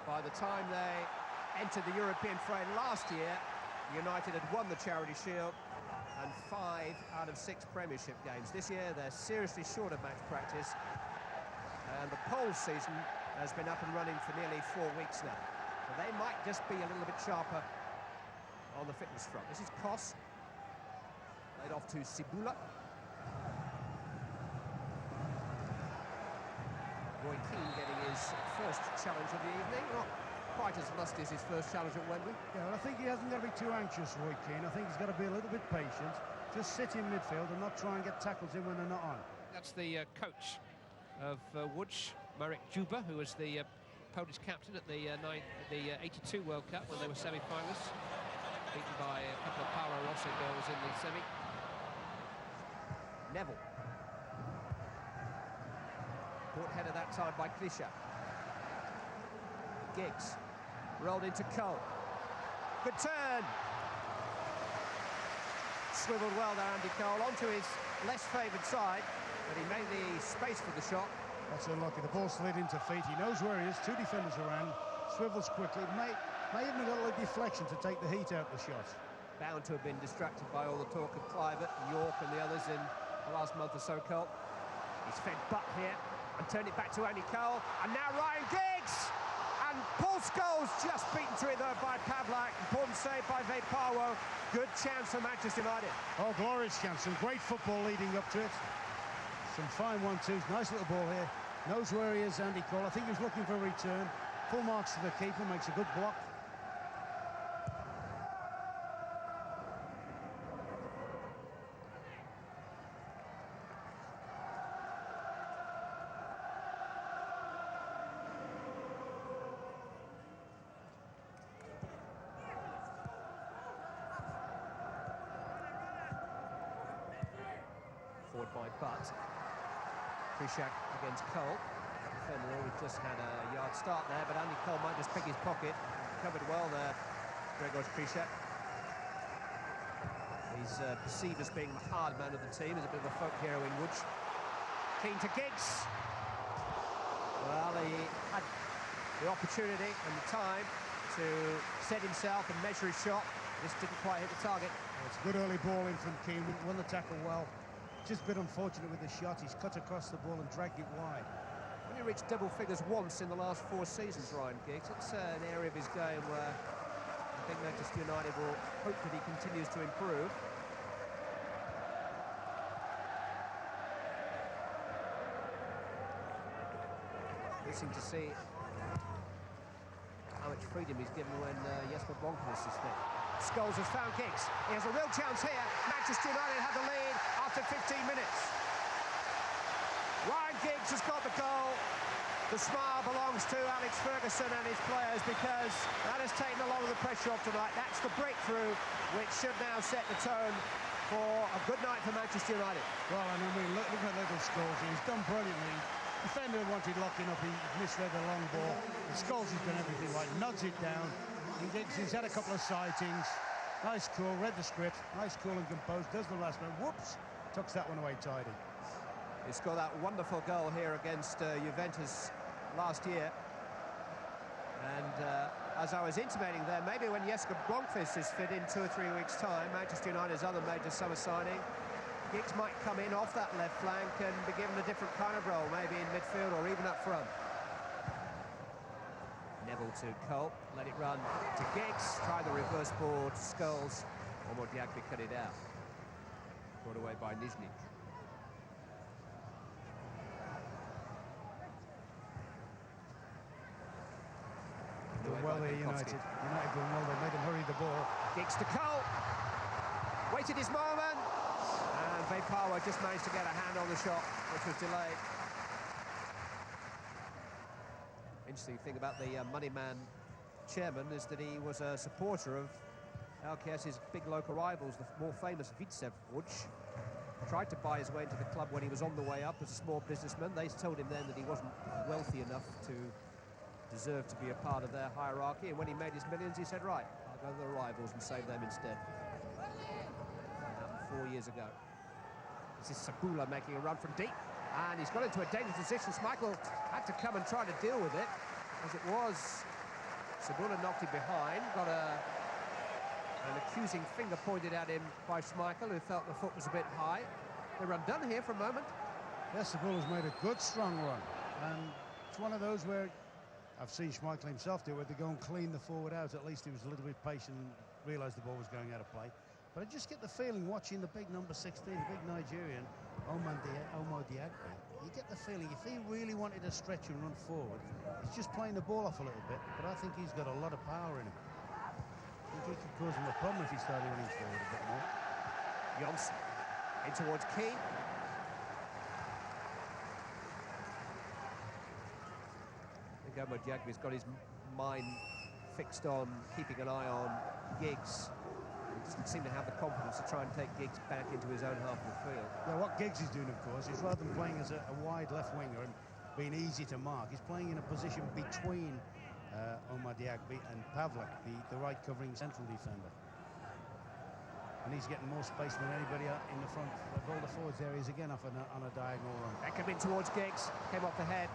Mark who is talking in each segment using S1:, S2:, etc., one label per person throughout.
S1: By the time they entered the European fray last year, United had won the Charity Shield and 5 out of 6 Premiership games. This year, they're seriously short of match practice, and the pole season has been up and running for nearly 4 weeks now. So they might just be a little bit sharper on the fitness front. This is Kos, laid off to Sibula. Roy Keane getting his first challenge of the evening. Not quite as lusty as his first challenge at Wembley.
S2: Yeah, well, I think he hasn't got to be too anxious, Roy Keane. I think he's got to be a little bit patient. Just sit in midfield and not try and get tackles in when they're not on.
S1: That's the coach of Łódź, Marek Juba, who was the Polish captain at the 82 World Cup when they were semi-finalists, beaten by a couple of Paolo Rossi goals in the semi. Neville. Caught header that time by Klisha. Giggs rolled into Cole. Good turn. Swiveled well there, Andy Cole, onto his less favoured side, but he made the space for the shot.
S2: That's unlucky. The ball slid into feet. He knows where he is. 2 defenders around. Swivels quickly. May even a little deflection to take the heat out of the shot.
S1: Bound to have been distracted by all the talk of Clivert, York and the others in the last month or so, Cole. He's fed butt here and turned it back to Andy Cole. And now Ryan Giggs! And Paul Scholes just beaten to it though by Pavlak. Important save by Vepawo. Good chance for Manchester United.
S2: Oh, glorious chance. Some great football leading up to it. Some fine 1-2s. Nice little ball here. Knows where he is, Andy Cole. I think he was looking for a return. Full marks to the keeper. Makes a good block.
S1: Forward by Butt. Krishak against Cole. Defender always just had a yard start there, but Andy Cole might just pick his pocket. Covered well there, Grzegorz Krishak. He's perceived as being the hard man of the team. He's a bit of a folk hero in Łódź. Keen to Giggs. Well, he had the opportunity and the time to set himself and measure his shot. Just didn't quite hit the target.
S2: It's a good early ball in from Keane. Won the tackle well. Just a bit unfortunate with the shot. He's cut across the ball and dragged it wide.
S1: When he reached double figures once in the last 4 seasons, Ryan Giggs, it's an area of his game where I think Manchester United will hope that he continues to improve. Interesting to see how much freedom he's given when Jesper Blomqvist is fit. Scholes has found Giggs. He has a real chance here. Manchester United have the lead after 15 minutes. Ryan Giggs has got the goal. The smile belongs to Alex Ferguson and his players because that has taken a lot of the pressure off tonight. That's the breakthrough which should now set the tone for a good night for Manchester United.
S2: Well, and I mean, look at little Scholes. He's done brilliantly. Defender wanted locking up. He misread the long ball. And Scholes has done everything right. Nods it down. He's had a couple of sightings. Nice call, read the script. Nice cool and composed. Does the last one. Whoops. Tucks that one away tidy.
S1: He scored that wonderful goal here against Juventus last year. And as I was intimating there, maybe when Jesper Blomqvist is fit in 2 or 3 weeks' time, Manchester United's other major summer signing, Giggs might come in off that left flank and be given a different kind of role, maybe in midfield or even up front. Neville to Cole, let it run to Giggs, try the reverse ball to Scholes, and Modiagbe cut it out. Brought away by Nizhnik.
S2: Doing well there, United. United doing well. They made him hurry the ball.
S1: Giggs to Cole. Waited his moment. And Vepawo just managed to get a hand on the shot, which was delayed. Interesting thing about the money man chairman is that he was a supporter of LKS's big local rivals, the more famous Vitsev Łódź. Tried to buy his way into the club when he was on the way up as a small businessman. They told him then that he wasn't wealthy enough to deserve to be a part of their hierarchy, and when he made his millions he said, right, I'll go to the rivals and save them instead. That happened 4 years ago. This is Sabula making a run from deep, and he's got into a dangerous position. Schmeichel had to come and try to deal with it. As it was, Sabula knocked him behind, got an accusing finger pointed at him by Schmeichel, who felt the foot was a bit high. They were undone here for a moment.
S2: Yes, Sabula's made a good, strong run. And it's one of those where I've seen Schmeichel himself do it, where they go and clean the forward out. At least he was a little bit patient and realised the ball was going out of play. But I just get the feeling, watching the big number 16, the big Nigerian, Omo Diagbe, you get the feeling if he really wanted to stretch and run forward, he's just playing the ball off a little bit. But I think he's got a lot of power in him. I think he could cause him a problem if he started running forward a bit more.
S1: Johnson in towards Keane. I think Omo Diagbe's got his mind fixed on keeping an eye on Giggs. He doesn't seem to have the confidence to try and take Giggs back into his own half of the field.
S2: Yeah, what Giggs is doing, of course, is rather than playing as a wide left winger and being easy to mark, he's playing in a position between Omo Diagbe and Pavlik, the right covering central defender. And he's getting more space than anybody in the front of all the forwards there. He's again off on a diagonal run.
S1: Beckham in towards Giggs, came off the head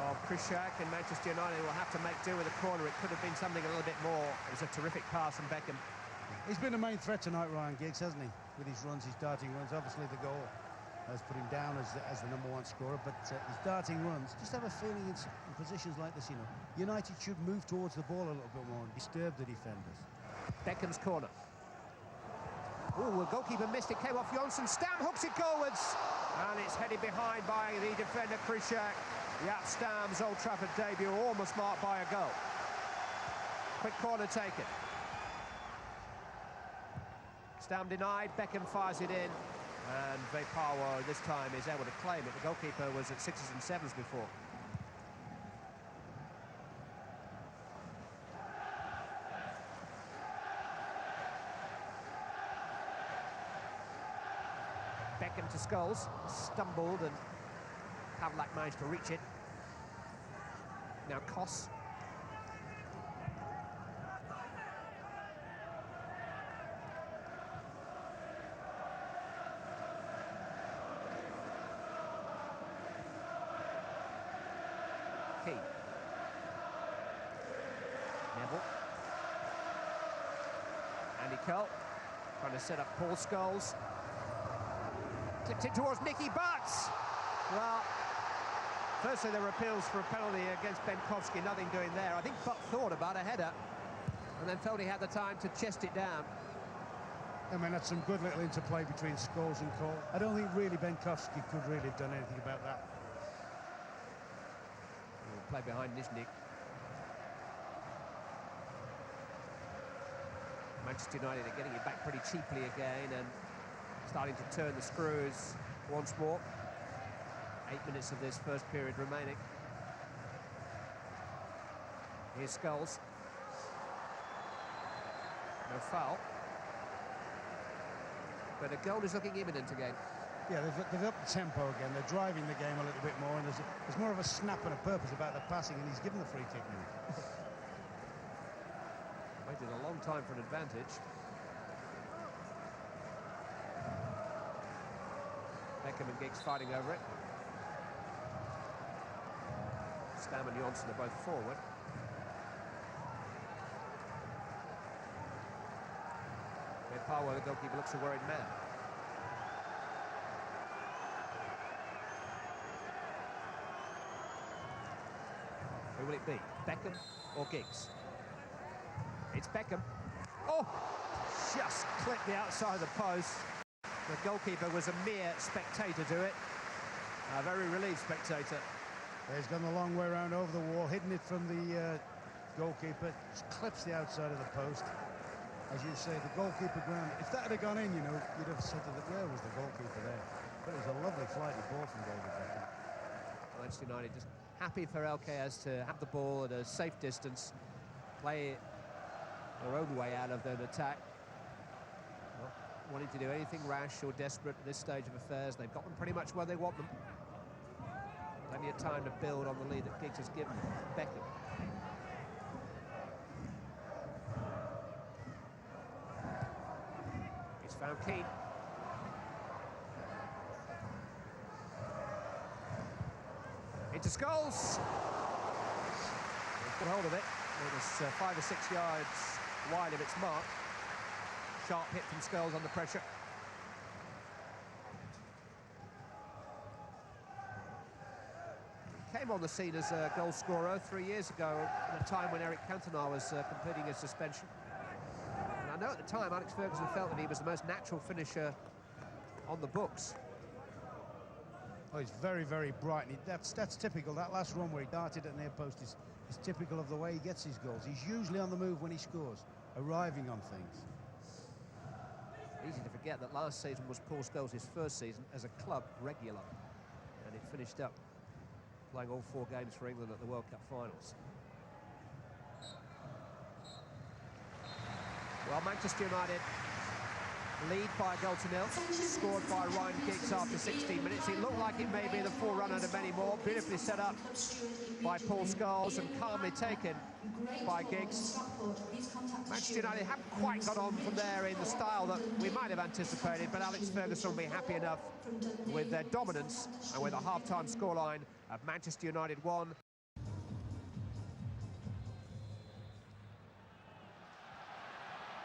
S1: of Krishak, and Manchester United will have to make do with a corner. It could have been something a little bit more. It was a terrific pass from Beckham.
S2: He's been the main threat tonight, Ryan Giggs, hasn't he? With his runs, his darting runs. Obviously, the goal has put him down as the #1 scorer, but his darting runs, just have a feeling in positions like this, you know, United should move towards the ball a little bit more and disturb the defenders.
S1: Beckham's corner. Oh, the goalkeeper missed it, came off Johnson. Stam hooks it goalwards, and it's headed behind by the defender Krishak. Jaap Stam's Old Trafford debut almost marked by a goal. Quick corner taken. Stam denied, Beckham fires it in, and Vepawa this time is able to claim it. The goalkeeper was at 6s and 7s before. Beckham to Scholes, stumbled, and Pavlak managed to reach it. Now Koss. Key. Neville. Andy Cole trying to set up Paul Scholes. Clipped it towards Nicky Butts. Well, firstly there were appeals for a penalty against Benkovsky, nothing doing there. I think Butt thought about a header and then felt he had the time to chest it down.
S2: I mean, that's some good little interplay between Scholes and Cole. I don't think really Benkovsky could really have done anything about that.
S1: Play behind Nizhnik. Manchester United are getting it back pretty cheaply again and starting to turn the screws once more. 8 minutes of this first period remaining. Here's Scholes. No foul. But a goal is looking imminent again.
S2: Yeah, they've upped the tempo again. They're driving the game a little bit more, and there's more of a snap and a purpose about the passing, and he's given the free kick now.
S1: Waited a long time for an advantage. Beckham and Giggs fighting over it. Stam and Johnson are both forward. Vepawa, the goalkeeper, looks a worried man. Who will it be? Beckham or Giggs? It's Beckham. Oh! Just clipped the outside of the post. The goalkeeper was a mere spectator to it. A very relieved spectator.
S2: He's gone a long way around over the wall, hidden it from the goalkeeper. Just clips the outside of the post. As you say, the goalkeeper ground. If that had gone in, you know, you'd have said that where was the goalkeeper there? But it was a lovely flighty ball from David Beckham.
S1: Manchester United just happy for LKS to have the ball at a safe distance, play their own way out of an attack. Not wanting to do anything rash or desperate at this stage of affairs. They've got them pretty much where they want them. Plenty of time to build on the lead that Giggs has given Beckham. He's found Keane. Into Scholes. He's got hold of it. It was 5 or 6 yards wide of its mark. Sharp hit from Scholes under pressure. Came on the scene as a goal scorer 3 years ago, at a time when Eric Cantona was completing his suspension. And I know at the time Alex Ferguson felt that he was the most natural finisher on the books.
S2: Oh, he's very, very bright, and that's typical. That last run where he darted at near post is typical of the way he gets his goals. He's usually on the move when he scores, arriving on things.
S1: Easy to forget that last season was Paul Scholes' first season as a club regular, and it finished up playing all 4 games for England at the World Cup finals. Well, Manchester United lead by a goal to nil, scored by Ryan Giggs after 16 minutes. It looked like it may be the forerunner to many more. Beautifully set up by Paul Scholes and calmly taken by Giggs. Manchester United haven't quite got on from there in the style that we might have anticipated, but Alex Ferguson will be happy enough with their dominance and with a half-time scoreline of Manchester United 1.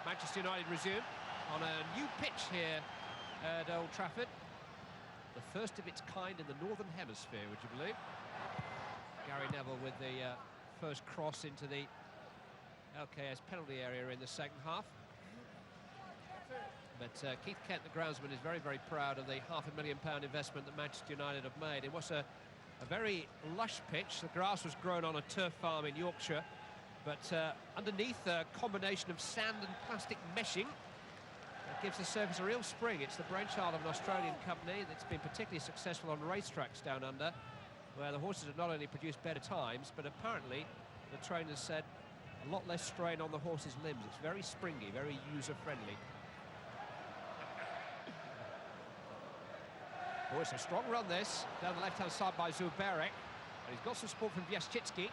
S1: Manchester United resume on a new pitch here at Old Trafford. The first of its kind in the Northern Hemisphere, would you believe? Gary Neville with the first cross into the LKS penalty area in the second half. But Keith Kent, the groundsman, is very, very proud of the £500,000 investment that Manchester United have made. It was a very lush pitch. The grass was grown on a turf farm in Yorkshire, but underneath a combination of sand and plastic meshing, it gives the surface a real spring. It's the brainchild of an Australian company that's been particularly successful on racetracks down under, where the horses have not only produced better times, but apparently the trainers said a lot less strain on the horse's limbs. It's very springy, very user-friendly. Oh, it's a strong run, this, down the left-hand side by Zuberek. And he's got some support from Bieszczycki.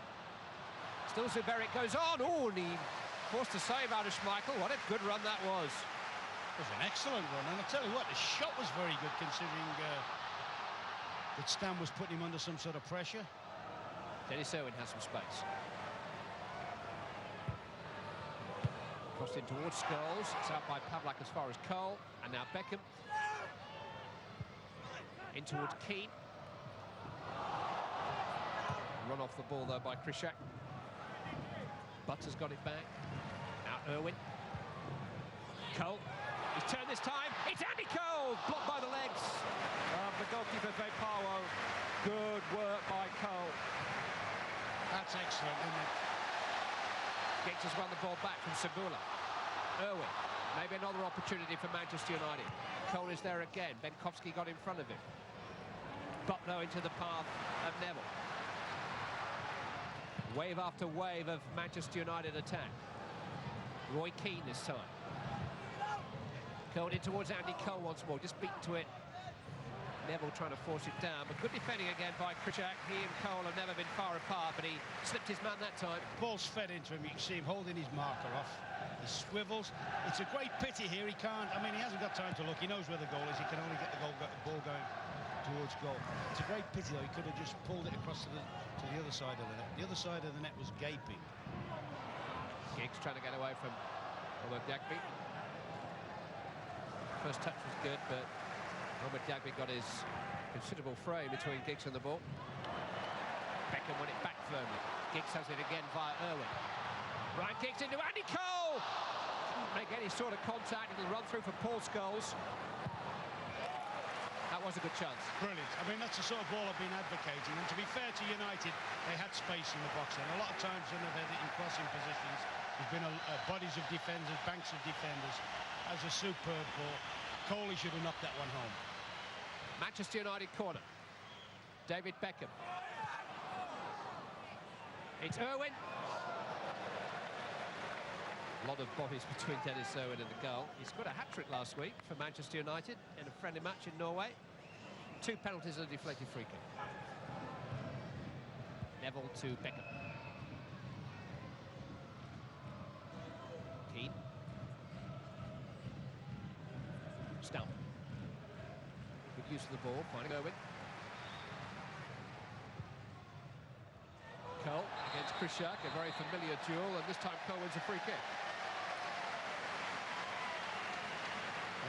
S1: Still Zuberek goes on. Oh, and he forced a save out of Schmeichel. What a good run that was.
S2: It was an excellent run, and I'll tell you what, the shot was very good considering that Stan was putting him under some sort of pressure.
S1: Dennis Irwin has some space. Crossed in towards Scholes. It's out by Pavlak as far as Cole. And now Beckham. In towards Keane. Run off the ball, though, by Krishak. Butters got it back. Now Irwin. Cole. He's turned this time. It's Andy Cole! Blocked by the legs of the goalkeeper, Vepawo. Good work by Cole.
S2: That's excellent, isn't it?
S1: Giggs has won the ball back from Sabula. Irwin. Maybe another opportunity for Manchester United. Cole is there again. Benkovsky got in front of him. Butler into the path of Neville. Wave after wave of Manchester United attack. Roy Keane this time. Curled in towards Andy Cole once more, just beaten to it. Neville trying to force it down, but good defending again by Krishak. He and Cole have never been far apart, but he slipped his man that time.
S2: Ball's fed into him. You can see him holding his marker off. He swivels. It's a great pity here. He can't, I mean, he hasn't got time to look. He knows where the goal is. He can only get the ball going towards goal. It's a great pity, though. He could have just pulled it across to the other side of the net. The other side of the net was gaping.
S1: Giggs trying to get away from Robert Dagby. First touch was good, but Robert Dagby got his considerable frame between Giggs and the ball. Beckham won it back firmly. Giggs has it again via Irwin. Ryan Giggs into Andy Cole! Didn't make any sort of contact. It'll run through for Paul Scholes. That was a good chance.
S2: Brilliant. I mean, that's the sort of ball I've been advocating. And to be fair to United, they had space in the box. And a lot of times when they've had it in crossing positions, there's been bodies of defenders, banks of defenders. As a superb ball. Coley should have knocked that one home.
S1: Manchester United corner. David Beckham. It's Irwin. A lot of bodies between Dennis Irwin and the goal. He scored a hat-trick last week for Manchester United in a friendly match in Norway. 2 penalties and a deflected free kick. Neville to Beckham. Keane. Stump. Good use of the ball, finding Irwin. Cole against against Krishak, a very familiar duel, and this time Cole wins a free kick.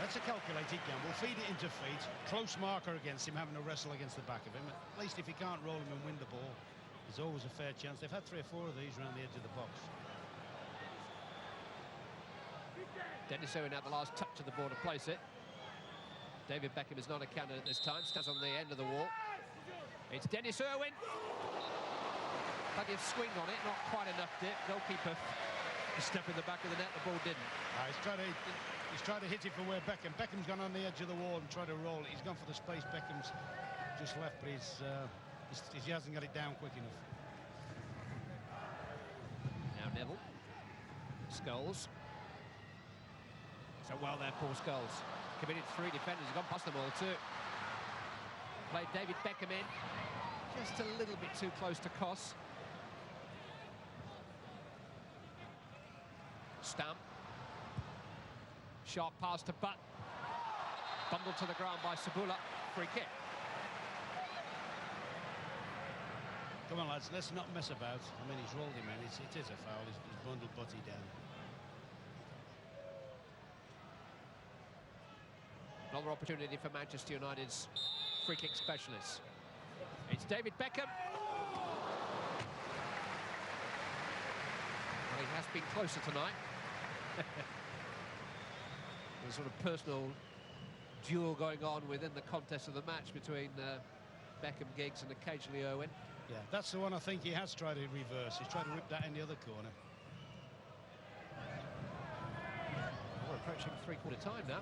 S2: That's a calculated gamble. Feed it into feet. Close marker against him, having to wrestle against the back of him. At least if he can't roll him and win the ball, there's always a fair chance. They've had 3 or 4 of these around the edge of the box.
S1: Dennis Owen had the last touch of the ball to place it. David Beckham is not a candidate this time. Stands on the end of the wall. It's Dennis Irwin. Plenty of swing on it, not quite enough dip. Goalkeeper step in the back of the net. The ball didn't.
S2: He's tried to hit it for where Beckham's gone on the edge of the wall and tried to roll it. He's gone for the space Beckham's just left, but he hasn't got it down quick enough.
S1: Now Neville. Scholes. So well there, Paul Scholes. Committed 3 defenders. He's gone past them all too. Played David Beckham in. Just a little bit too close to Koss. Stamp. Sharp pass to Butt. Bundled to the ground by Sabula. Free kick.
S2: Come on, lads, let's not mess about. I mean, he's rolled him in. It is a foul. He's bundled Butty down.
S1: Another opportunity for Manchester United's free kick specialists. It's David Beckham. Well, he has been closer tonight. There's a sort of personal duel going on within the contest of the match between Beckham, Giggs and occasionally Irwin.
S2: Yeah, that's the one I think he has tried to reverse. He's tried to whip that in the other corner.
S1: We're approaching 3/4 time now.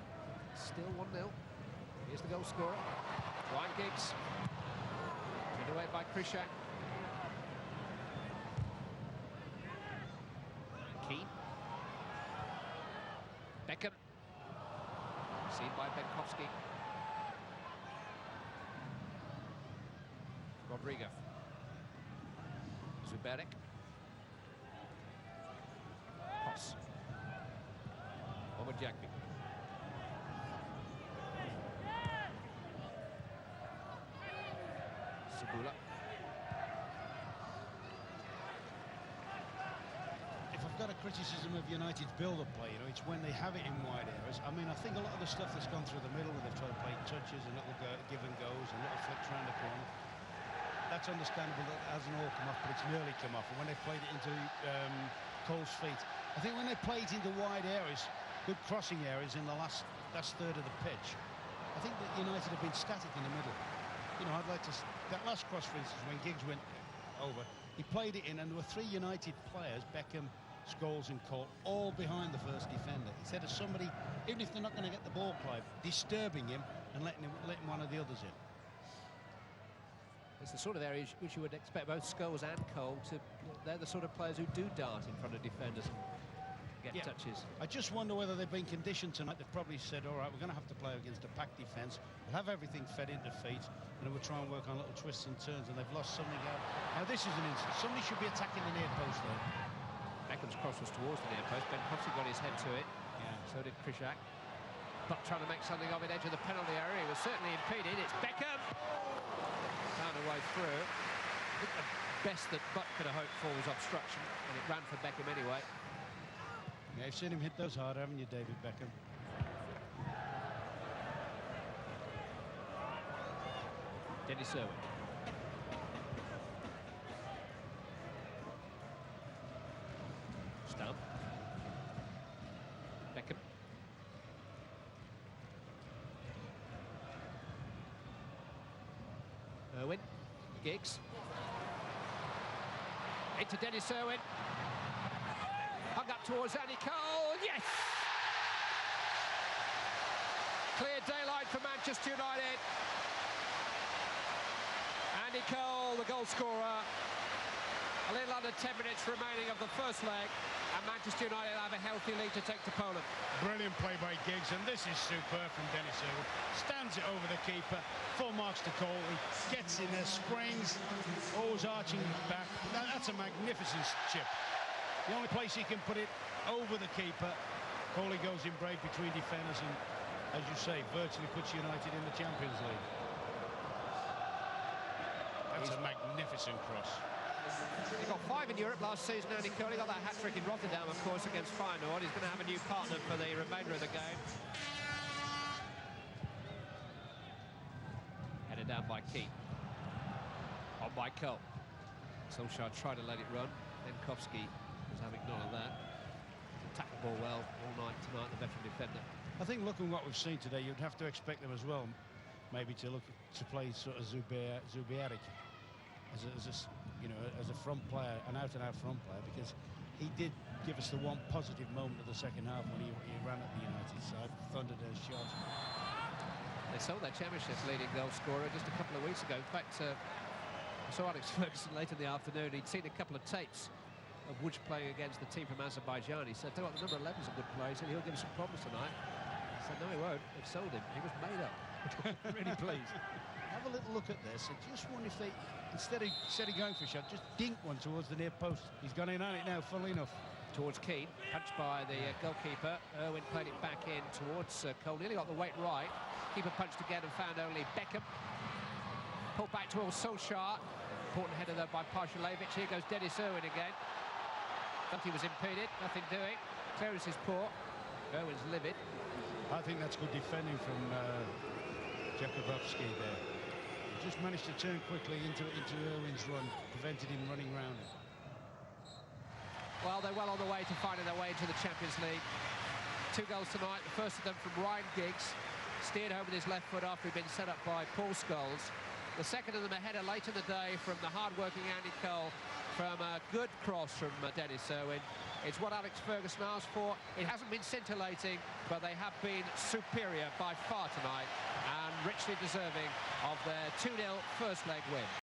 S1: Still 1-0. Here's the goal scorer. Ryan Giggs. Turned away by Krishak. Keane. Beckham. Seen by Benkovsky. Rodrigo. Zuberek. Koss. Omar Jagby. Sabula.
S2: If I've got a criticism of United's build-up play, you know, it's when they have it in wide areas. I mean, I think a lot of the stuff that's gone through the middle, where they've tried to play touches and little give and goes and little flicks around the corner, that's understandable. That hasn't all come off, but it's nearly come off. And when they played it into Cole's feet, I think when they played into wide areas, good crossing areas in the last third of the pitch, I think that United have been static in the middle. You know, I'd like to... That last cross, for instance, when Giggs went over, he played it in, and there were 3 United players, Beckham, Scholes and Cole, all behind the first defender. Instead of somebody, even if they're not going to get the ball, Clive, disturbing him and letting one of the others in.
S1: It's the sort of area which you would expect both Scholes and Cole to... They're the sort of players who do dart in front of defenders and get touches.
S2: I just wonder whether they've been conditioned tonight. They've probably said, all right, we're going to have to play against a packed defence. We'll have everything fed into feet, and we'll try and work on little twists and turns, and they've lost something out. Now, this is an instance. Somebody should be attacking the near post, though.
S1: Beckham's cross was towards the near post. Benkovsky got his head to it.
S2: Yeah.
S1: So did Krishak. But trying to make something of it, edge of the penalty area. He was certainly impeded. It's Beckham! Found a way through. I think the best that Butt could have hoped for was obstruction, and it ran for Beckham anyway.
S2: Yeah, you've seen him hit those hard, haven't you, David Beckham?
S1: Dennis Irwin. Stump. Beckham. Irwin. Giggs. Into Dennis Irwin. Hung up towards Andy Cole. Yes! Clear daylight for Manchester United. Andy Cole, the goal scorer. A little under 10 minutes remaining of the first leg, and Manchester United have a healthy lead to take to Poland.
S2: Brilliant play by Giggs, and this is superb from Dennis Irwin. Stands it over the keeper, full marks to Cole. He gets in there, springs, always arching back. That's a magnificent chip. The only place he can put it over the keeper. Coley goes in brave between defenders and, as you say, virtually puts United in the Champions League. That's a magnificent cross.
S1: He got 5 in Europe last season, Andy Cole. He got that hat-trick in Rotterdam, of course, against Feyenoord. He's going to have a new partner for the remainder of the game. Headed down by Keane. On by Cole. Solskjaer tried to let it run. Benkowski was having none of that. Tackled the ball well all night tonight, the veteran defender.
S2: I think looking what we've seen today, you'd have to expect them as well, maybe to look to play sort of Zubiaric as a front player, an out-and-out front player, because he did give us the one positive moment of the second half when he ran at the United side, thundered a shot.
S1: They sold their championship leading goal scorer just a couple of weeks ago. In fact, I saw Alex Ferguson late in the afternoon. He'd seen a couple of tapes of Woods playing against the team from Azerbaijan. He said, "Tell you what, the number 11 is a good player. He said he'll give us some problems tonight." I said, "No, he won't. They've sold him. He was made up." Really pleased.
S2: Have a little look at this. I just wonder if they, instead of going for a shot, just dink one towards the near post. He's gone in on it now, funnily enough.
S1: Towards Keane, punched by the goalkeeper. Irwin played it back in towards Cole. Nearly got the weight right. Keeper punched again and found only Beckham. Pulled back towards Solskjaer. Important header though by Parshalevich. Here goes Dennis Irwin again. Thought he was impeded, nothing doing. Clearance his paw. Irwin's livid.
S2: I think that's good defending from Jakubowski there. He just managed to turn quickly into Irwin's run, prevented him running round it.
S1: Well, they're well on the way to finding their way into the Champions League. 2 goals tonight, the first of them from Ryan Giggs. Steered home with his left foot after he'd been set up by Paul Scholes. The second of them a header late in the day from the hard-working Andy Cole, from a good cross from Dennis Irwin. It's what Alex Ferguson asked for. It hasn't been scintillating, but they have been superior by far tonight and richly deserving of their 2-0 first leg win.